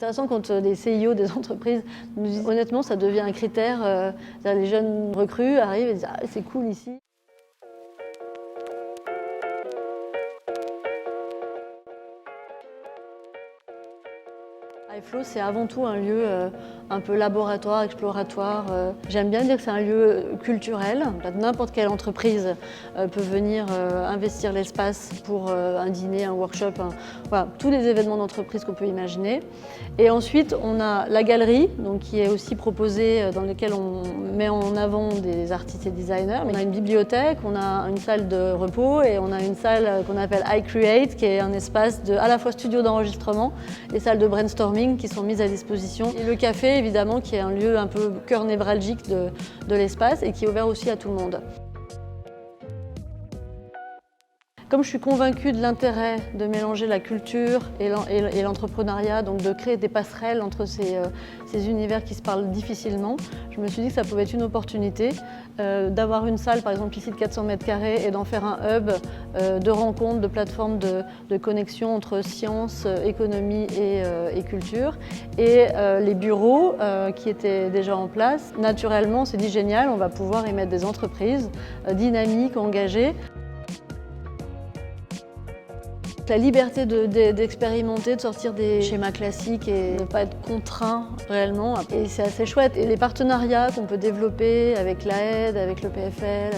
intéressant quand des CIO des entreprises nous disent honnêtement ça devient un critère, les jeunes recrues arrivent et disent ah, c'est cool ici. iFlow, c'est avant tout un lieu un peu laboratoire, exploratoire. J'aime bien dire que c'est un lieu culturel. N'importe quelle entreprise peut venir investir l'espace pour un dîner, un workshop, voilà, tous les événements d'entreprise qu'on peut imaginer. Et ensuite, on a la galerie, donc, qui est aussi proposée, dans laquelle on met en avant des artistes et designers. On a une bibliothèque, on a une salle de repos et on a une salle qu'on appelle iCreate, qui est un espace à la fois studio d'enregistrement et salle de brainstorming qui sont mises à disposition. Et le café, évidemment, qui est un lieu un peu cœur névralgique de l'espace et qui est ouvert aussi à tout le monde. Comme je suis convaincue de l'intérêt de mélanger la culture et l'entrepreneuriat, donc de créer des passerelles entre ces univers qui se parlent difficilement, je me suis dit que ça pouvait être une opportunité d'avoir une salle, par exemple ici de 400 mètres carrés, et d'en faire un hub de rencontres, de plateformes de connexion entre sciences, économie et culture. Et les bureaux qui étaient déjà en place, naturellement, on s'est dit génial, on va pouvoir y mettre des entreprises dynamiques, engagées. La liberté d'expérimenter, de sortir des schémas classiques et de ne pas être contraint réellement. Et c'est assez chouette. Et les partenariats qu'on peut développer avec l'AED, avec le PFL.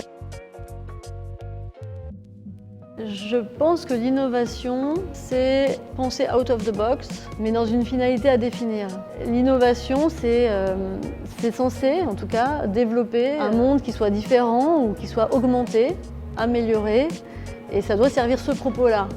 Je pense que l'innovation, c'est penser out of the box, mais dans une finalité à définir. L'innovation, c'est censé, en tout cas, développer un monde qui soit différent ou qui soit augmenté, amélioré, et ça doit servir ce propos-là.